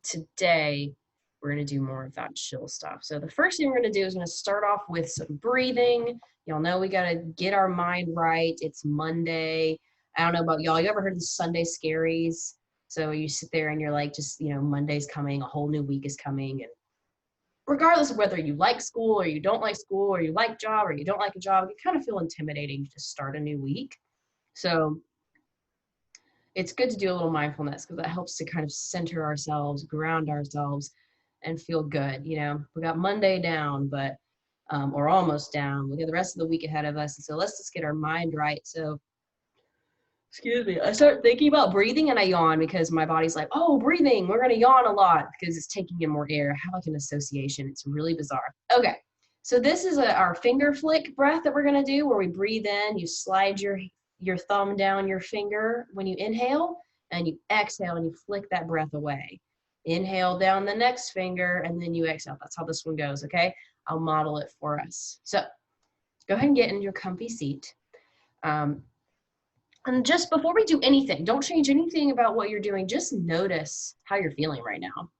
today we're going to do more of that chill stuff. So the first thing we're going to do is going to start off with some breathing. Y'all know we got to get our mind right. It's Monday. I don't know about y'all. You ever heard of the Sunday scaries? So you sit there and you're like, just, Monday's coming, a whole new week is coming. And regardless of whether you like school or you don't like school or you like job or you don't like a job, it kind of feel intimidating to start a new week. So it's good to do a little mindfulness because that helps to kind of center ourselves, ground ourselves, and feel good. We got Monday down, but or almost down. We got the rest of the week ahead of us. And so let's just get our mind right. So, excuse me, I start thinking about breathing and I yawn because my body's like, oh, breathing, we're going to yawn a lot because it's taking in more air. I have like an association. It's really bizarre. Okay. So this is our finger flick breath that we're going to do where we breathe in, you slide your thumb down your finger when you inhale, and you exhale and you flick that breath away. Inhale down the next finger, and then you exhale. That's how this one goes, okay? I'll model it for us. So go ahead and get in your comfy seat. And just before we do anything, don't change anything about what you're doing. Just notice how you're feeling right now.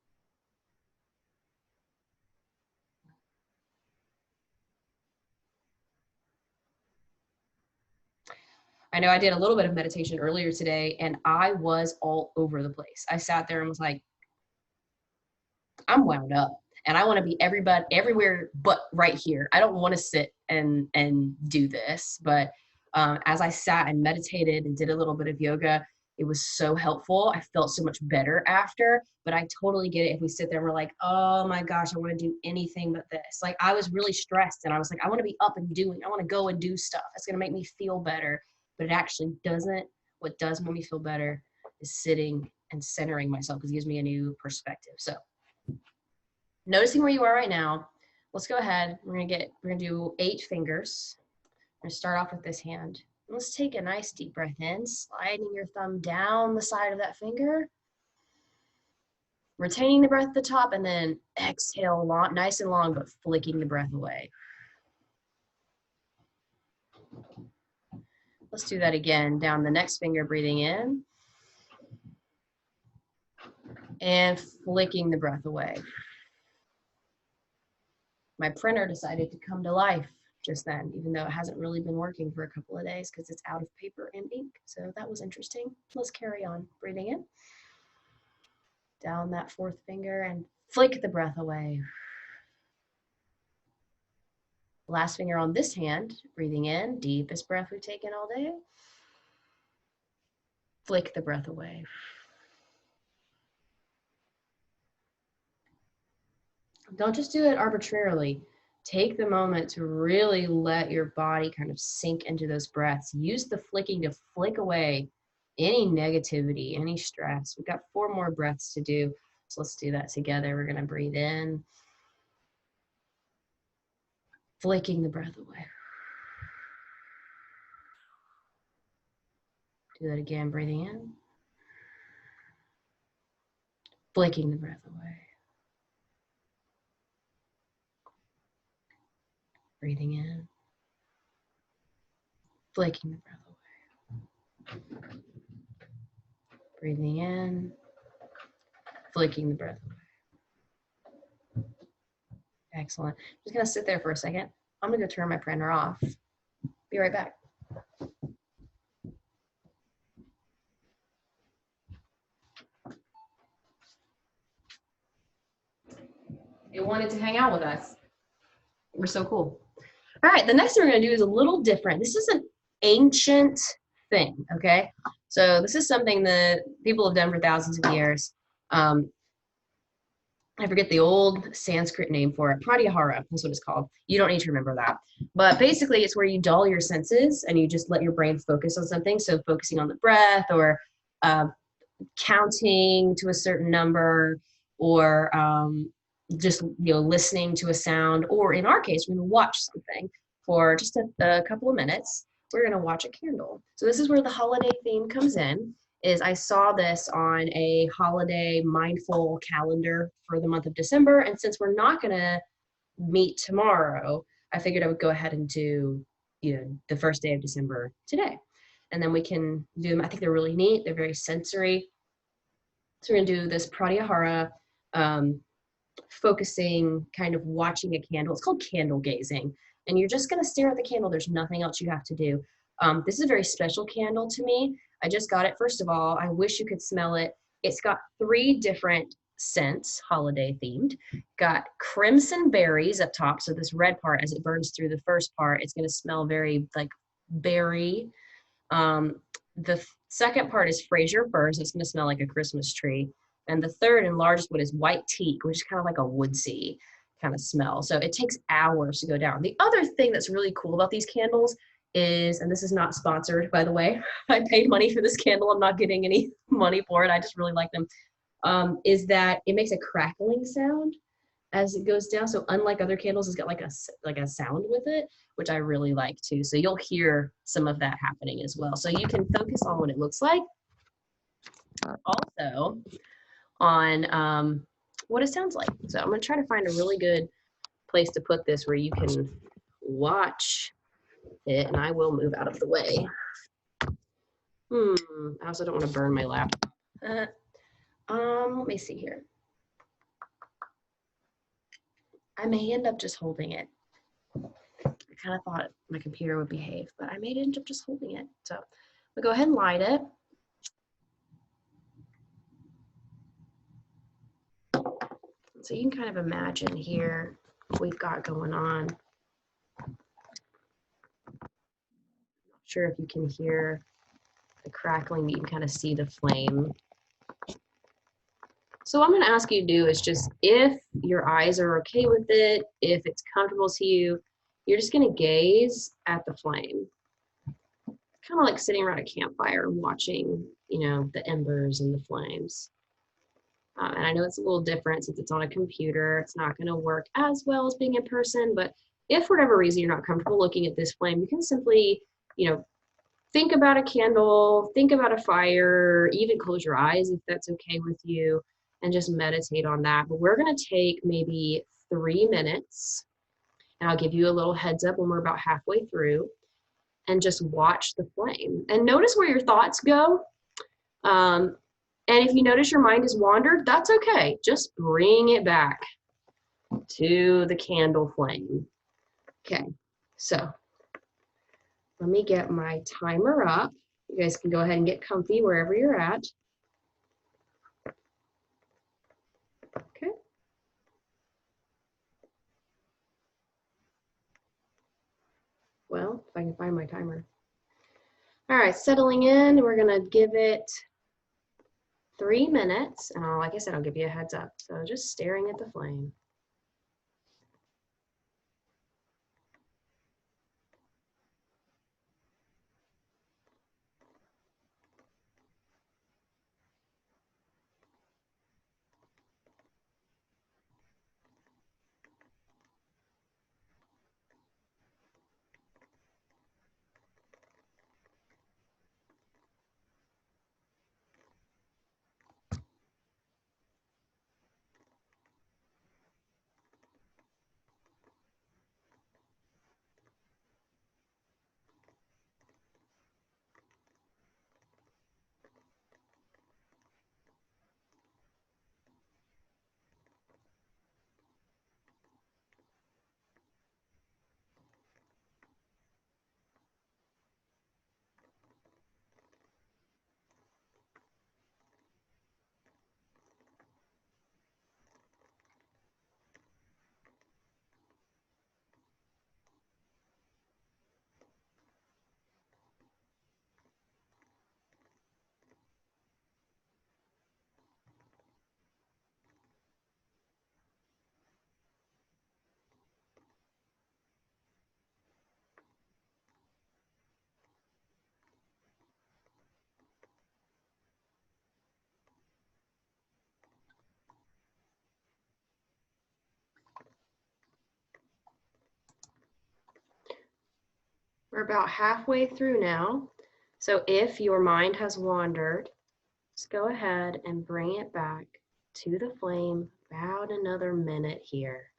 I know I did a little bit of meditation earlier today, and I was all over the place. I sat there and was like, I'm wound up, and I want to be everywhere but right here. I don't want to sit and do this, but as I sat and meditated and did a little bit of yoga, it was so helpful. I felt so much better after, but I totally get it if we sit there and we're like, oh my gosh, I want to do anything but this. Like I was really stressed and I was like, I want to be up and doing, I want to go and do stuff. It's going to make me feel better, but it actually doesn't. What does make me feel better is sitting and centering myself because it gives me a new perspective. So noticing where you are right now, let's go ahead. We're gonna do 8 fingers. I'm gonna start off with this hand. Let's take a nice deep breath in, sliding your thumb down the side of that finger, retaining the breath at the top, and then exhale long, nice and long, but flicking the breath away. Let's do that again. Down the next finger, breathing in, and flicking the breath away. My printer decided to come to life just then, even though it hasn't really been working for a couple of days because it's out of paper and ink. So that was interesting. Let's carry on. Breathing in. Down that 4th finger and flick the breath away. Last finger on this hand, breathing in, deepest breath we've taken all day. Flick the breath away. Don't just do it arbitrarily. Take the moment to really let your body kind of sink into those breaths. Use the flicking to flick away any negativity, any stress. We've got 4 more breaths to do. So let's do that together. We're going to breathe in, flicking the breath away. Do that again, breathing in, flicking the breath away. Breathing in, flicking the breath away. Breathing in, flicking the breath away. Excellent. Just gonna sit there for a second. I'm gonna go turn my printer off. Be right back. It wanted to hang out with us. We're so cool. All right, the next thing we're gonna do is a little different. This is an ancient thing, okay? So this is something that people have done for thousands of years. I forget the old Sanskrit name for it. Pratyahara, that's what it's called. You don't need to remember that. But basically, it's where you dull your senses and you just let your brain focus on something. So focusing on the breath or counting to a certain number or just listening to a sound. Or in our case, we're going to watch something for just a couple of minutes. We're going to watch a candle. So this is where the holiday theme comes in. Is I saw this on a holiday mindful calendar for the month of December. And since we're not going to meet tomorrow, I figured I would go ahead and do, the first day of December today. And then we can do them. I think they're really neat. They're very sensory. So we're going to do this pratyahara, focusing, kind of watching a candle. It's called candle gazing. And you're just going to stare at the candle. There's nothing else you have to do. This is a very special candle to me. I just got it. First of all, I wish you could smell it. It's got 3 different scents, holiday themed. Got crimson berries up top. So this red part, as it burns through the first part, it's going to smell very like berry. The second part is Fraser fir, so it's going to smell like a Christmas tree. And the third and largest one is white teak, which is kind of like a woodsy kind of smell. So it takes hours to go down. The other thing that's really cool about these candles is, and this is not sponsored, by the way, I paid money for this candle. I'm not getting any money for it. I just really like them. Is that it makes a crackling sound as it goes down. So unlike other candles, it's got like a sound with it, which I really like too. So you'll hear some of that happening as well. So you can focus on what it looks like. Also on what it sounds like. So I'm going to try to find a really good place to put this where you can watch it, and I will move out of the way. I also don't want to burn my laptop. Let me see here. I may end up just holding it. I kind of thought my computer would behave, but I may end up just holding it. So we'll go ahead and light it. So you can kind of imagine here what we've got going on. Not sure if you can hear the crackling, but you can kind of see the flame. So what I'm going to ask you to do is just, if your eyes are okay with it, if it's comfortable to you, you're just going to gaze at the flame. Kind of like sitting around a campfire and watching, the embers and the flames. And I know it's a little different since it's on a computer. It's not going to work as well as being in person, but if for whatever reason you're not comfortable looking at this flame, you can simply, think about a candle, think about a fire, even close your eyes if that's okay with you, and just meditate on that. But we're going to take maybe 3 minutes, and I'll give you a little heads up when we're about halfway through, and just watch the flame and notice where your thoughts go. And if you notice your mind has wandered, that's okay. Just bring it back to the candle flame. Okay, so let me get my timer up. You guys can go ahead and get comfy wherever you're at. Okay. Well, if I can find my timer. All right, settling in, we're gonna give it 3 minutes, and like I said, I'll give you a heads up. So just staring at the flame. We're about halfway through now. So if your mind has wandered, just go ahead and bring it back to the flame about another minute here.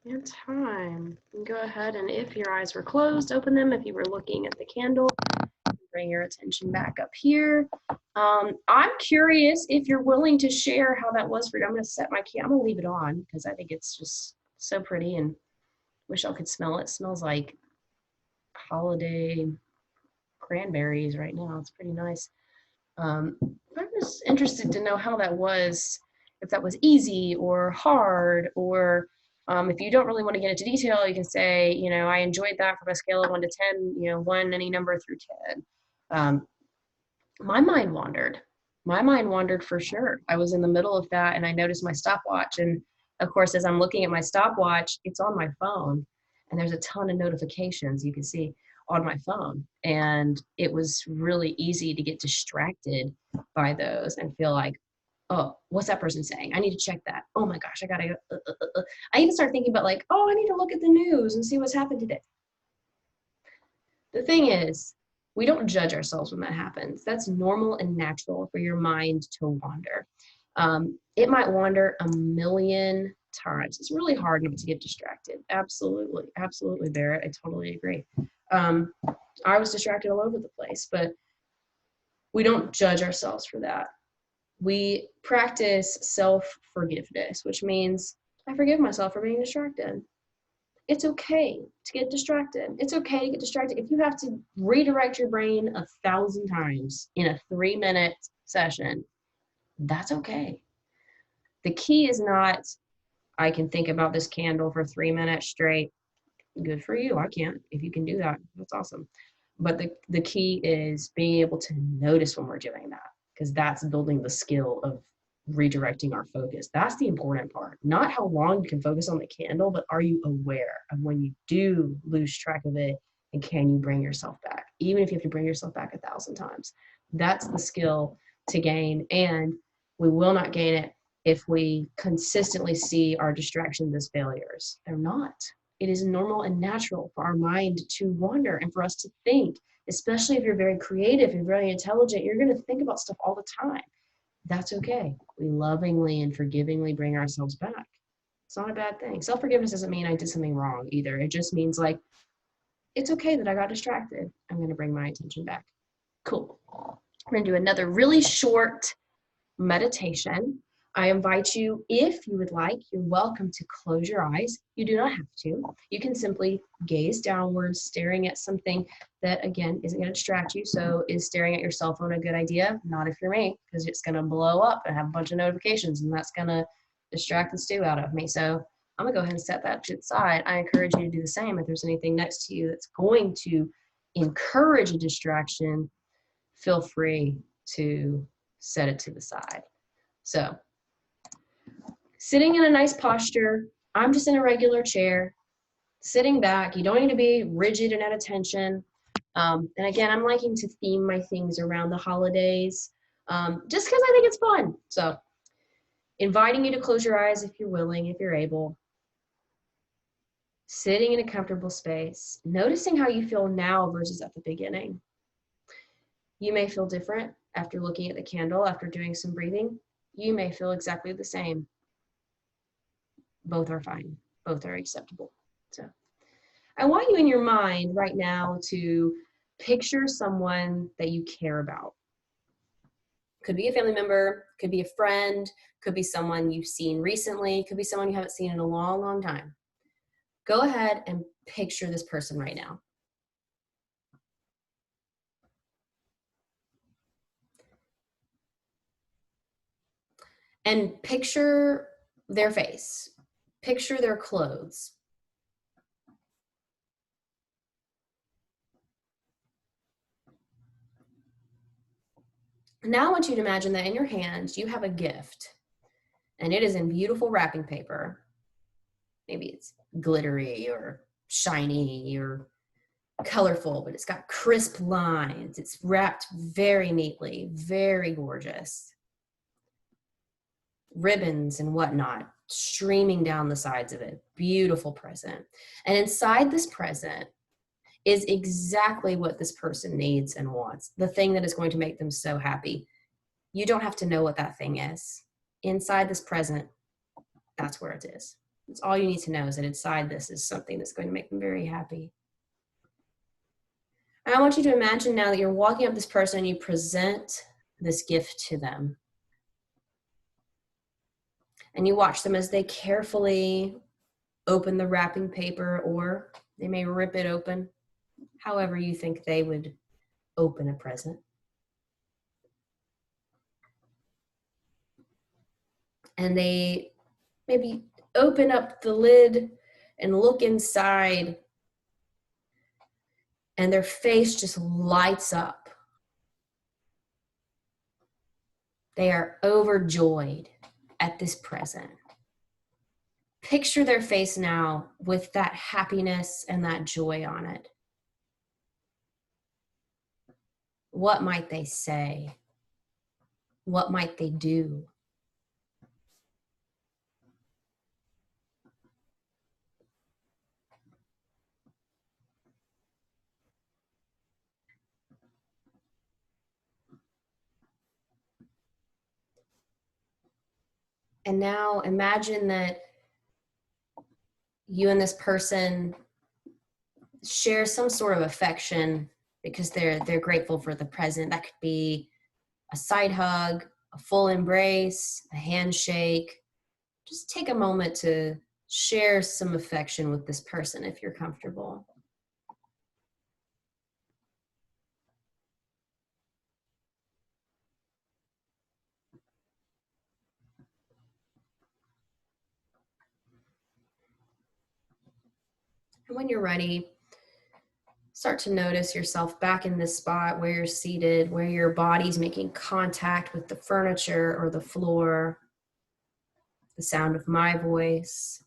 and time. You can go ahead and if your eyes were closed, open them. If you were looking at the candle, bring your attention back up here. I'm curious if you're willing to share how that was for you. I'm going to set my key. I'm going to leave it on because I think it's just so pretty and wish y'all could smell it. It smells like holiday cranberries right now. It's pretty nice. I'm just interested to know how that was, if that was easy or hard, or if you don't really want to get into detail, you can say, you know, I enjoyed that from a scale of 1 to 10, you know, 1, any number through 10. My mind wandered. My mind wandered for sure. I was in the middle of that and I noticed my stopwatch. And of course, as I'm looking at my stopwatch, it's on my phone and there's a ton of notifications you can see on my phone. And it was really easy to get distracted by those and feel like, oh, what's that person saying? I need to check that. Oh my gosh, I gotta. I even start thinking about like, oh, I need to look at the news and see what's happened today. The thing is, we don't judge ourselves when that happens. That's normal and natural for your mind to wander. It might wander a million times. It's really hard not to get distracted. Absolutely, absolutely, Barrett. I totally agree. I was distracted all over the place, but we don't judge ourselves for that. We practice self-forgiveness, which means I forgive myself for being distracted. It's okay to get distracted. It's okay to get distracted. If you have to redirect your brain 1,000 times in a 3-minute session, that's okay. The key is not, I can think about this candle for 3 minutes straight. Good for you. I can't. If you can do that, that's awesome. But the key is being able to notice when we're doing that, because that's building the skill of redirecting our focus. That's the important part. Not how long you can focus on the candle, but are you aware of when you do lose track of it, and can you bring yourself back? Even if you have to bring yourself back 1,000 times. That's the skill to gain, and we will not gain it if we consistently see our distractions as failures. They're not. It is normal and natural for our mind to wander and for us to think, especially if you're very creative, you're very intelligent, you're going to think about stuff all the time. That's okay. We lovingly and forgivingly bring ourselves back. It's not a bad thing. Self-forgiveness doesn't mean I did something wrong either. It just means like, it's okay that I got distracted. I'm going to bring my attention back. Cool. We're going to do another really short meditation. I invite you, if you would like, you're welcome to close your eyes. You do not have to. You can simply gaze downwards, staring at something that, again, isn't going to distract you. So is staring at your cell phone a good idea? Not if you're me, because it's going to blow up and have a bunch of notifications, and that's going to distract the stew out of me. So I'm going to go ahead and set that to the side. I encourage you to do the same. If there's anything next to you that's going to encourage a distraction, feel free to set it to the side. So sitting in a nice posture, I'm just in a regular chair, sitting back. You don't need to be rigid and at attention. And again, I'm liking to theme my things around the holidays, just because I think it's fun. So inviting you to close your eyes if you're willing, if you're able. Sitting in a comfortable space, noticing how you feel now versus at the beginning. You may feel different after looking at the candle, after doing some breathing. You may feel exactly the same. Both are fine. Both are acceptable. So I want you in your mind right now to picture someone that you care about. Could be a family member, could be a friend, could be someone you've seen recently, could be someone you haven't seen in a long, long time. Go ahead and picture this person right now. And picture their face. Picture their clothes. Now I want you to imagine that in your hands, you have a gift, and it is in beautiful wrapping paper. Maybe it's glittery or shiny or colorful, but it's got crisp lines. It's wrapped very neatly, very gorgeous. Ribbons and whatnot streaming down the sides of it. Beautiful present. And inside this present is exactly what this person needs and wants, the thing that is going to make them so happy. You don't have to know what that thing is. Inside this present, that's where it is. That's all you need to know, is that inside this is something that's going to make them very happy. And I want you to imagine now that you're walking up to this person and you present this gift to them. And you watch them as they carefully open the wrapping paper, or they may rip it open, however you think they would open a present. And they maybe open up the lid and look inside, and their face just lights up. They are overjoyed at this present. Picture their face now with that happiness and that joy on it. What might they say? What might they do? And now imagine that you and this person share some sort of affection because they're grateful for the present. That could be a side hug, a full embrace, a handshake. Just take a moment to share some affection with this person if you're comfortable. And when you're ready, start to notice yourself back in this spot where you're seated, where your body's making contact with the furniture or the floor, the sound of my voice.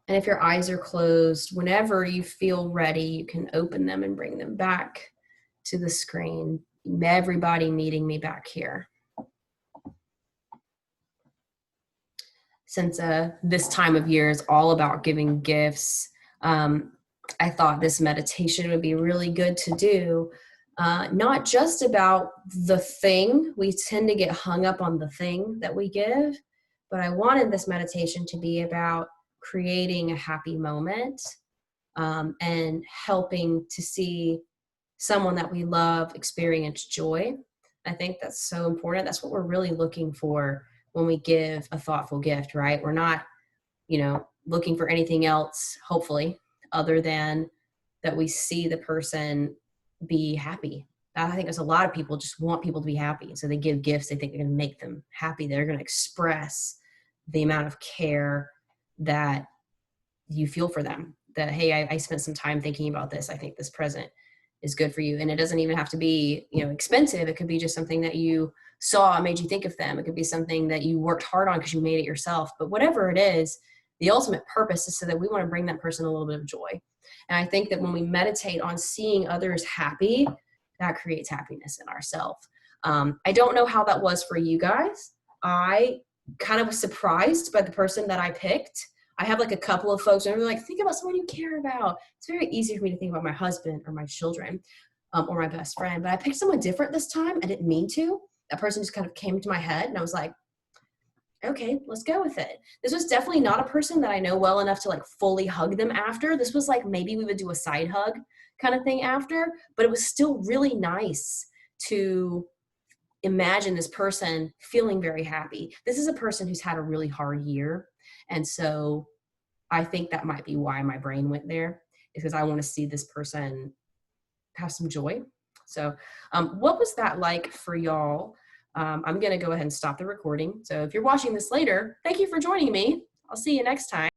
And if your eyes are closed, whenever you feel ready, you can open them and bring them back to the screen. Everybody meeting me back here. Since this time of year is all about giving gifts, I thought this meditation would be really good to do. Not just about the thing. We tend to get hung up on the thing that we give, but I wanted this meditation to be about creating a happy moment, and helping to see someone that we love experience joy. I think that's so important. That's what we're really looking for when we give a thoughtful gift, right? We're not, looking for anything else, hopefully, other than that we see the person be happy. I think there's a lot of people just want people to be happy. So they give gifts they think are going to make them happy. They're going to express the amount of care that you feel for them. That, hey, I spent some time thinking about this. I think this present is good for you. And it doesn't even have to be, expensive. It could be just something that you saw and made you think of them. It could be something that you worked hard on because you made it yourself. But whatever it is, the ultimate purpose is so that we want to bring that person a little bit of joy. And I think that when we meditate on seeing others happy, that creates happiness in ourselves. I don't know how that was for you guys. I kind of was surprised by the person that I picked. I have like a couple of folks and they're like, think about someone you care about. It's very easy for me to think about my husband or my children, or my best friend, but I picked someone different this time. I didn't mean to. That person just kind of came to my head and I was like, okay, let's go with it. This was definitely not a person that I know well enough to like fully hug them after. This was like, maybe we would do a side hug kind of thing after, but it was still really nice to imagine this person feeling very happy. This is a person who's had a really hard year. And so I think that might be why my brain went there, is because I want to see this person have some joy. So what was that like for y'all? I'm going to go ahead and stop the recording. So if you're watching this later, thank you for joining me. I'll see you next time.